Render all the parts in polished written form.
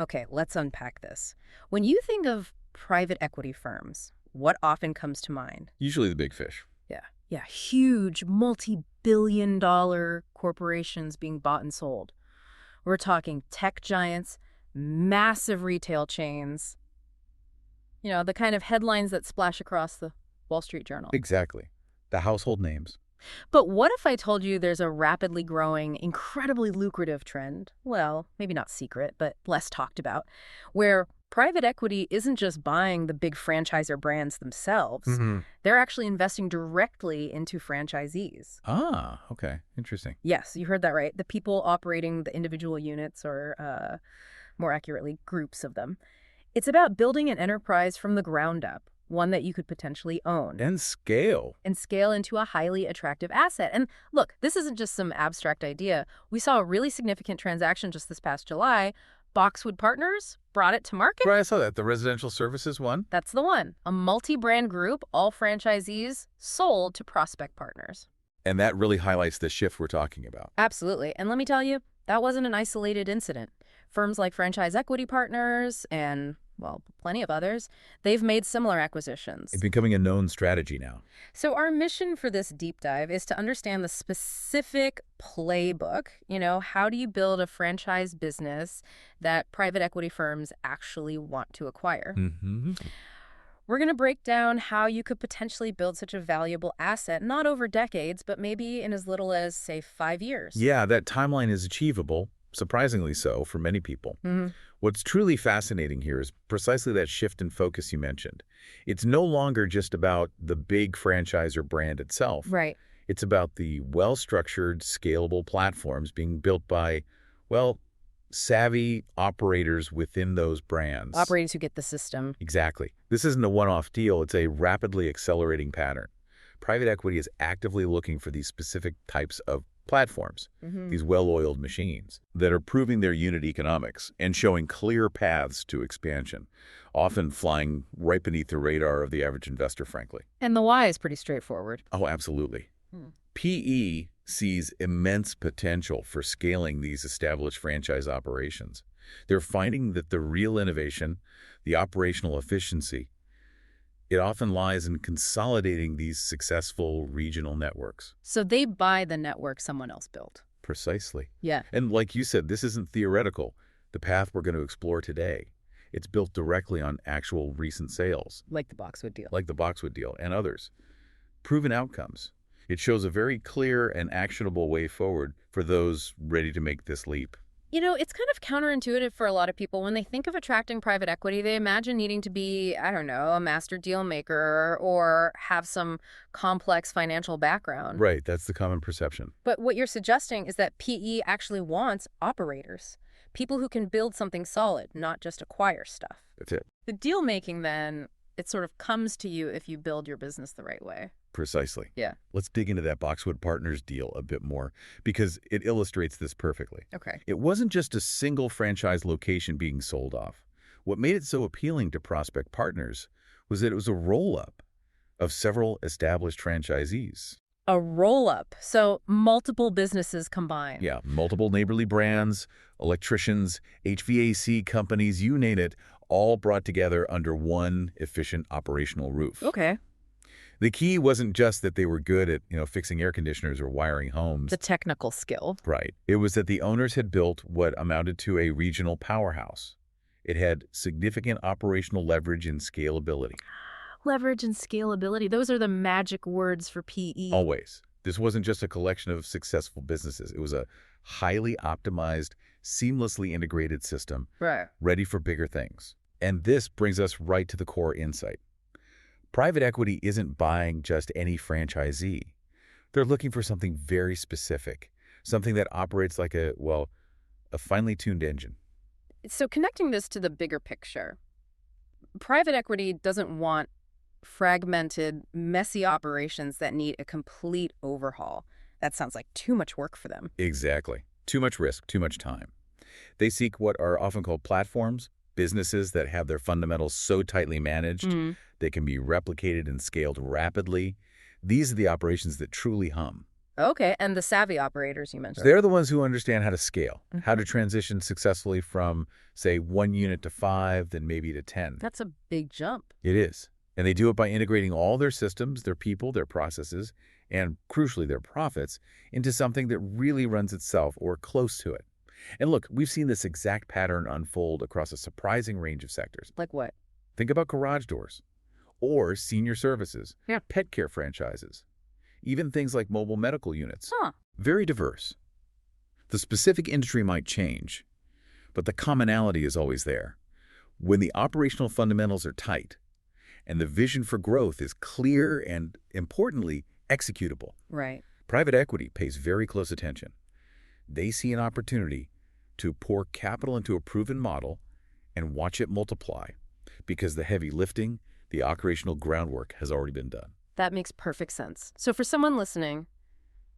Okay, let's unpack this. When you think of private equity firms, what often comes to mind? Usually the big fish. Yeah. Yeah, huge multi-billion-dollar corporations being bought and sold. We're talking tech giants, massive retail chains, the kind of headlines that splash across the Wall Street Journal. Exactly. The household names. But what if I told you there's a rapidly growing, incredibly lucrative trend, well, maybe not secret, but less talked about, where private equity isn't just buying the big franchisor brands themselves, hmm they're actually investing directly into franchisees. Ah, okay. Interesting. Yes, you heard that right. The people operating the individual units, or more accurately, groups of them. It's about building an enterprise from the ground up, one that you could potentially own And scale. and scale into a highly attractive asset. And look, this isn't just some abstract idea. We saw a really significant transaction just this past July. Boxwood Partners brought it to market. Right, I saw that. The residential services one. That's the one. A multi-brand group, all franchisees, sold to prospect partners. And that really highlights the shift we're talking about. Absolutely. And let me tell you, that wasn't an isolated incident. Firms like Franchise Equity Partners and, well, plenty of others, they've made similar acquisitions. It's becoming a known strategy now. So our mission for this deep dive is to understand the specific playbook. How do you build a franchise business that private equity firms actually want to acquire? hmm We're going to break down how you could potentially build such a valuable asset, not over decades, but maybe in as little as, say, 5 years. Yeah, that timeline is achievable, surprisingly so, for many people. What's truly fascinating here is precisely that shift in focus you mentioned. It's no longer just about the big franchise or brand itself. Right. It's about the well-structured, scalable platforms being built by, well, savvy operators within those brands. Operators who get the system. Exactly. This isn't a one-off deal. It's a rapidly accelerating pattern. Private equity is actively looking for these specific types of platforms, these well-oiled machines that are proving their unit economics and showing clear paths to expansion, often flying right beneath the radar of the average investor, frankly. And the why is pretty straightforward. Oh, absolutely. PE sees immense potential for scaling these established franchise operations. They're finding that the real innovation, the operational efficiency, it often lies in consolidating these successful regional networks. So they buy the network someone else built. Precisely. Yeah. And like you said, this isn't theoretical. The path we're going to explore today, it's built directly on actual recent sales, Like the Boxwood deal. like the Boxwood deal and others. Proven outcomes. It shows a very clear and actionable way forward for those ready to make this leap. It's kind of counterintuitive for a lot of people. When they think of attracting private equity, they imagine needing to be, I don't know, a master deal maker or have some complex financial background. Right, that's the common perception. But what you're suggesting is that PE actually wants operators, people who can build something solid, not just acquire stuff. That's it. The deal making, then, it sort of comes to you if you build your business the right way. Precisely. Yeah. Let's dig into that Boxwood Partners deal a bit more because it illustrates this perfectly. Okay. It wasn't just a single franchise location being sold off. What made it so appealing to prospect partners was that it was a roll-up of several established franchisees. A roll-up. So multiple businesses combined. Yeah, multiple neighborly brands, electricians, HVAC companies, you name it, all brought together under one efficient operational roof. Okay. The key wasn't just that they were good at, fixing air conditioners or wiring homes. The technical skill. Right. It was that the owners had built what amounted to a regional powerhouse. It had significant operational leverage and scalability. Leverage and scalability. Those are the magic words for PE. Always. This wasn't just a collection of successful businesses. It was a highly optimized, seamlessly integrated system, Right. ready for bigger things. And this brings us right to the core insight. Private equity isn't buying just any franchisee. They're looking for something very specific, something that operates like a finely tuned engine. So connecting this to the bigger picture, private equity doesn't want fragmented, messy operations that need a complete overhaul. That sounds like too much work for them. Exactly. Too much risk, too much time. They seek what are often called platforms, businesses that have their fundamentals so tightly managed, they can be replicated and scaled rapidly. These are the operations that truly hum. Okay, and the savvy operators you mentioned. They're the ones who understand how to scale, how to transition successfully from, say, 1 unit to 5, then maybe to 10. That's a big jump. It is. And they do it by integrating all their systems, their people, their processes, and crucially, their profits into something that really runs itself or close to it. And look, we've seen this exact pattern unfold across a surprising range of sectors. Like what? Think about garage doors or senior services, Yeah. pet care franchises, even things like mobile medical units. Huh. Very diverse. The specific industry might change, but the commonality is always there. When the operational fundamentals are tight and the vision for growth is clear and, importantly, executable, Right. private equity pays very close attention. They see an opportunity to pour capital into a proven model and watch it multiply because the heavy lifting, the operational groundwork has already been done. That makes perfect sense. So for someone listening,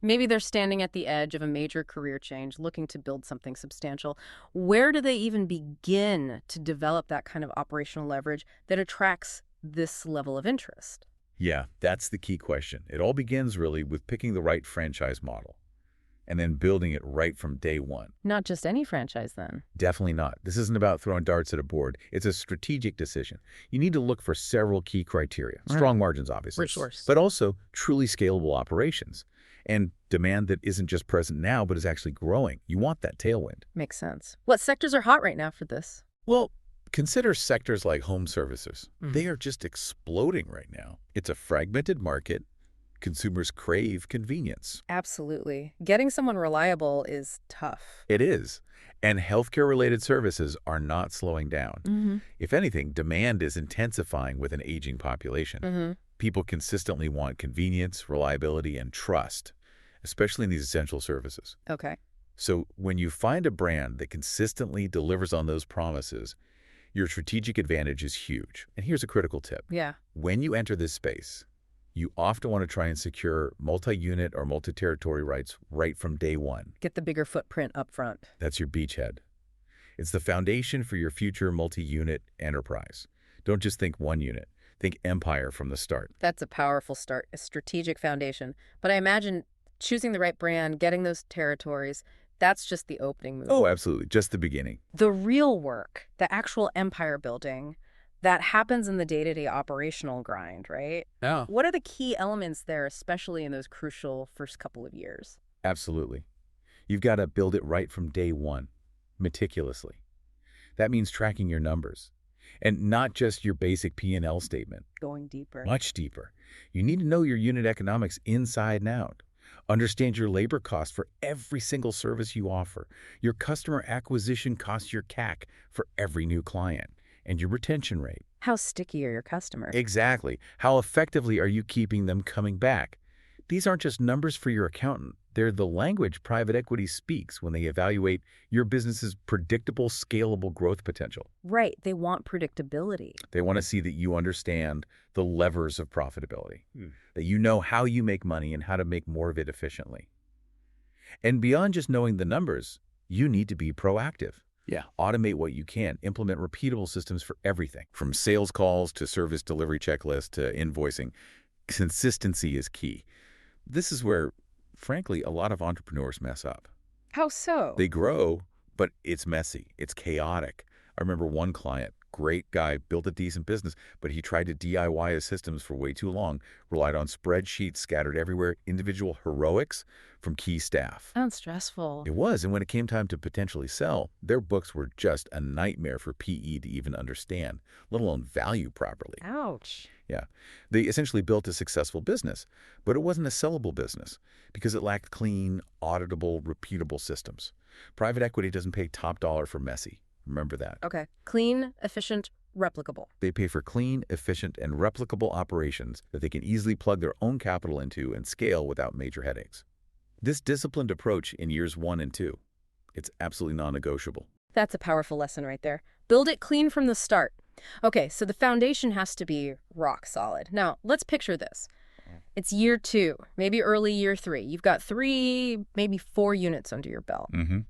maybe they're standing at the edge of a major career change, looking to build something substantial. Where do they even begin to develop that kind of operational leverage that attracts this level of interest? Yeah, that's the key question. It all begins really with picking the right franchise model and then building it right from day one. Not just any franchise, then. Definitely not. This isn't about throwing darts at a board. It's a strategic decision. You need to look for several key criteria. Right. Strong margins, obviously. Resource. But also truly scalable operations and demand that isn't just present now, but is actually growing. You want that tailwind. Makes sense. What sectors are hot right now for this? Well, consider sectors like home services. Mhm. They are just exploding right now. It's a fragmented market. Consumers crave convenience. Absolutely. Getting someone reliable is tough. It is. And healthcare-related services are not slowing down. Mm-hmm. If anything, demand is intensifying with an aging population. Mm-hmm. People consistently want convenience, reliability, and trust, especially in these essential services. Okay. So when you find a brand that consistently delivers on those promises, your strategic advantage is huge. And here's a critical tip. Yeah. When you enter this space, you often want to try and secure multi-unit or multi-territory rights right from day one. Get the bigger footprint up front. That's your beachhead. It's the foundation for your future multi-unit enterprise. Don't just think 1 unit. Think empire from the start. That's a powerful start, a strategic foundation. But I imagine choosing the right brand, getting those territories, that's just the opening move. Oh, absolutely. Just the beginning. The real work, the actual empire building, that happens in the day-to-day operational grind, right? Yeah. What are the key elements there, especially in those crucial first couple of years? Absolutely. You've got to build it right from day one, meticulously. That means tracking your numbers. And not just your basic P&L statement. Going deeper. Much deeper. You need to know your unit economics inside and out. Understand your labor cost for every single service you offer, your customer acquisition cost, your CAC for every new client, and your retention rate. How sticky are your customers? Exactly. How effectively are you keeping them coming back? These aren't just numbers for your accountant. They're the language private equity speaks when they evaluate your business's predictable, scalable growth potential. Right. They want predictability. They want to see that you understand the levers of profitability, that you know how you make money and how to make more of it efficiently. And beyond just knowing the numbers, you need to be proactive. Yeah. Automate what you can. Implement repeatable systems for everything, from sales calls to service delivery checklists to invoicing. Consistency is key. This is where, frankly, a lot of entrepreneurs mess up. How so? They grow, but it's messy. It's chaotic. I remember one client, great guy, built a decent business, but he tried to DIY his systems for way too long, relied on spreadsheets scattered everywhere, individual heroics from key staff. Sounds stressful. It was, and when it came time to potentially sell, their books were just a nightmare for PE to even understand, let alone value properly. Ouch. Yeah. They essentially built a successful business, but it wasn't a sellable business because it lacked clean, auditable, repeatable systems. Private equity doesn't pay top dollar for messy. Remember that. Okay. Clean, efficient, replicable. They pay for clean, efficient, and replicable operations that they can easily plug their own capital into and scale without major headaches. This disciplined approach in years 1 and 2, it's absolutely non-negotiable. That's a powerful lesson right there. Build it clean from the start. Okay, so the foundation has to be rock solid. Now, let's picture this. It's year 2, maybe early year 3. You've got 3, maybe 4 units under your belt. Mm-hmm.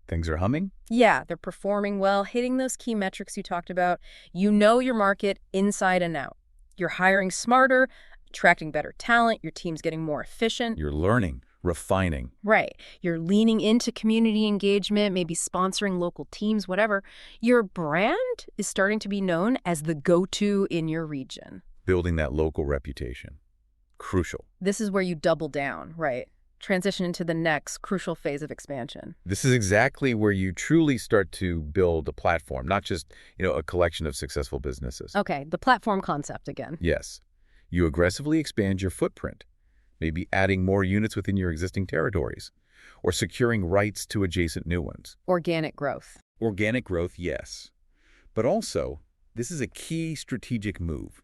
Things are humming? Yeah, they're performing well, hitting those key metrics you talked about. You know your market inside and out. You're hiring smarter, attracting better talent, your team's getting more efficient. You're learning, refining. Right. You're leaning into community engagement, maybe sponsoring local teams, whatever. Your brand is starting to be known as the go-to in your region. Building that local reputation. Crucial. This is where you double down, right? Transition into the next crucial phase of expansion. This is exactly where you truly start to build a platform, not just, a collection of successful businesses. Okay, the platform concept again. Yes. You aggressively expand your footprint, maybe adding more units within your existing territories, or securing rights to adjacent new ones. Organic growth. Organic growth, yes. But also, this is a key strategic move.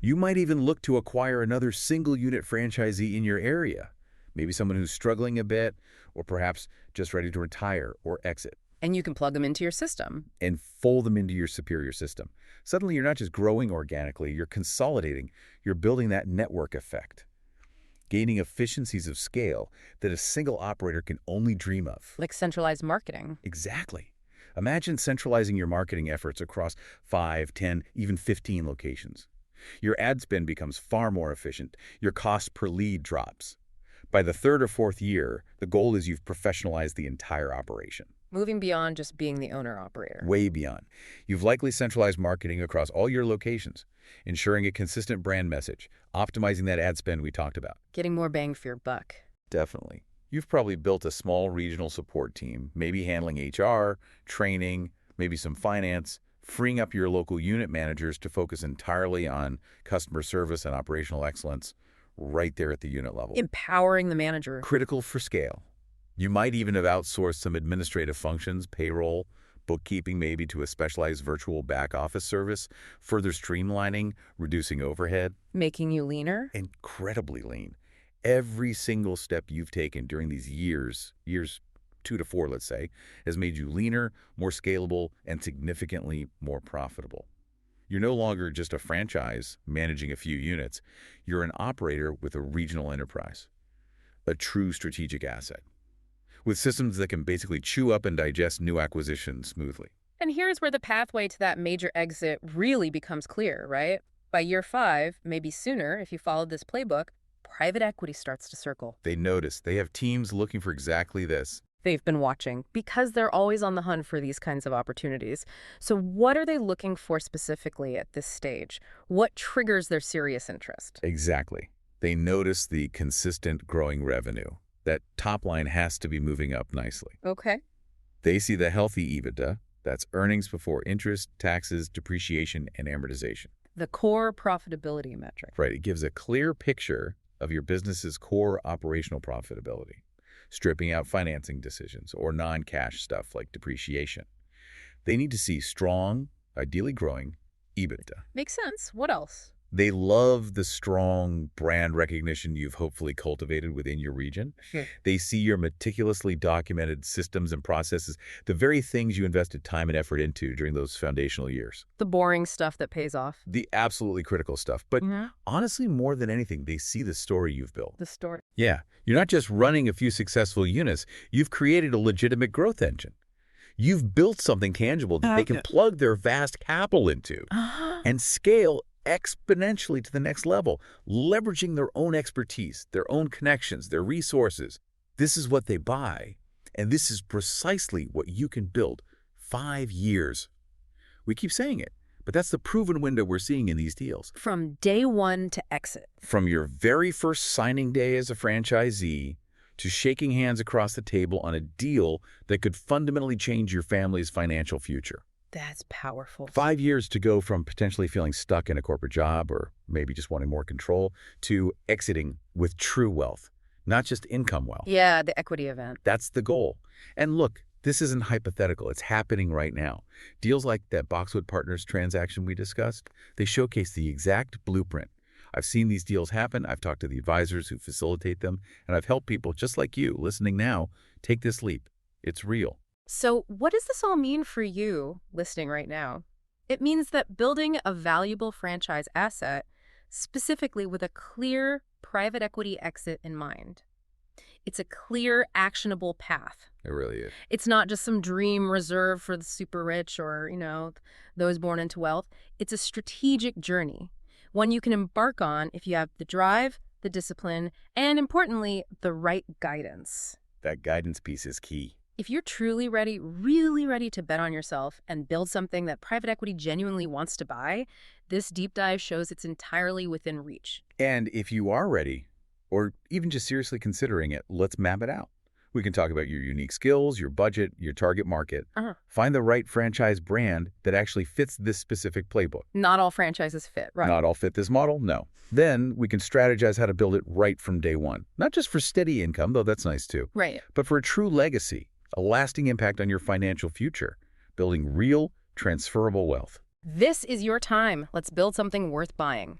You might even look to acquire another single-unit franchisee in your area, maybe someone who's struggling a bit, or perhaps just ready to retire or exit. And you can plug them into your system. And fold them into your superior system. Suddenly, you're not just growing organically, you're consolidating, you're building that network effect, gaining efficiencies of scale that a single operator can only dream of. Like centralized marketing. Exactly. Imagine centralizing your marketing efforts across 5, 10, even 15 locations. Your ad spend becomes far more efficient. Your cost per lead drops. By the third or fourth year, the goal is you've professionalized the entire operation. Moving beyond just being the owner-operator. Way beyond. You've likely centralized marketing across all your locations, ensuring a consistent brand message, optimizing that ad spend we talked about. Getting more bang for your buck. Definitely. You've probably built a small regional support team, maybe handling HR, training, maybe some finance, freeing up your local unit managers to focus entirely on customer service and operational excellence right there at the unit level. Empowering the manager. Critical for scale. You might even have outsourced some administrative functions, payroll, bookkeeping maybe to a specialized virtual back office service, further streamlining, reducing overhead. Making you leaner. Incredibly lean. Every single step you've taken during these years 2 to 4, let's say, has made you leaner, more scalable, and significantly more profitable. You're no longer just a franchise managing a few units. You're an operator with a regional enterprise, a true strategic asset, with systems that can basically chew up and digest new acquisitions smoothly. And here's where the pathway to that major exit really becomes clear, right? By year 5, maybe sooner if you followed this playbook, private equity starts to circle. They notice. They have teams looking for exactly this. They've been watching because they're always on the hunt for these kinds of opportunities. So what are they looking for specifically at this stage? What triggers their serious interest? Exactly. They notice the consistent growing revenue. That top line has to be moving up nicely. Okay. They see the healthy EBITDA, that's earnings before interest, taxes, depreciation, and amortization. The core profitability metric. Right. It gives a clear picture of your business's core operational profitability, stripping out financing decisions or non-cash stuff like depreciation. They need to see strong, ideally growing, EBITDA. Makes sense. What else? They love the strong brand recognition you've hopefully cultivated within your region. They see your meticulously documented systems and processes, the very things you invested time and effort into during those foundational years. The boring stuff that pays off. The absolutely critical stuff. But honestly, more than anything, they see the story you've built. The story. Yeah. You're not just running a few successful units. You've created a legitimate growth engine. You've built something tangible that they can plug their vast capital into and scale exponentially to the next level, leveraging their own expertise, their own connections, their resources. This is what they buy, and this is precisely what you can build. 5 years. We keep saying it, but that's the proven window we're seeing in these deals. From day one to exit. From your very first signing day as a franchisee to shaking hands across the table on a deal that could fundamentally change your family's financial future. That's powerful. 5 years to go from potentially feeling stuck in a corporate job or maybe just wanting more control to exiting with true wealth, not just income wealth. Yeah, the equity event. That's the goal. And look, this isn't hypothetical. It's happening right now. Deals like that Boxwood Partners transaction we discussed, they showcase the exact blueprint. I've seen these deals happen. I've talked to the advisors who facilitate them, and I've helped people just like you listening now take this leap. It's real. So what does this all mean for you listening right now? It means that building a valuable franchise asset, specifically with a clear private equity exit in mind. It's a clear, actionable path. It really is. It's not just some dream reserved for the super rich or, those born into wealth. It's a strategic journey, one you can embark on if you have the drive, the discipline, and importantly, the right guidance. That guidance piece is key. If you're truly ready, really ready to bet on yourself and build something that private equity genuinely wants to buy, this deep dive shows it's entirely within reach. And if you are ready, or even just seriously considering it, let's map it out. We can talk about your unique skills, your budget, your target market. Find the right franchise brand that actually fits this specific playbook. Not all franchises fit, right? Not all fit this model? No. Then we can strategize how to build it right from day one. Not just for steady income, though that's nice too. Right. But for a true legacy, a lasting impact on your financial future, building real, transferable wealth. This is your time. Let's build something worth buying.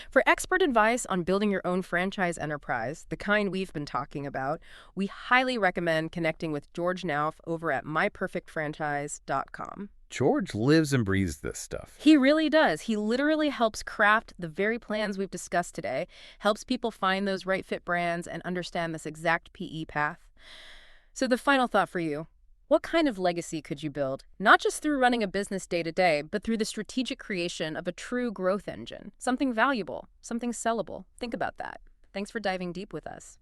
For expert advice on building your own franchise enterprise, the kind we've been talking about, we highly recommend connecting with George Nauf over at myperfectfranchise.com. George lives and breathes this stuff. He really does. He literally helps craft the very plans we've discussed today, helps people find those right fit brands and understand this exact PE path. So the final thought for you. What kind of legacy could you build, not just through running a business day to day, but through the strategic creation of a true growth engine? Something valuable, something sellable. Think about that. Thanks for diving deep with us.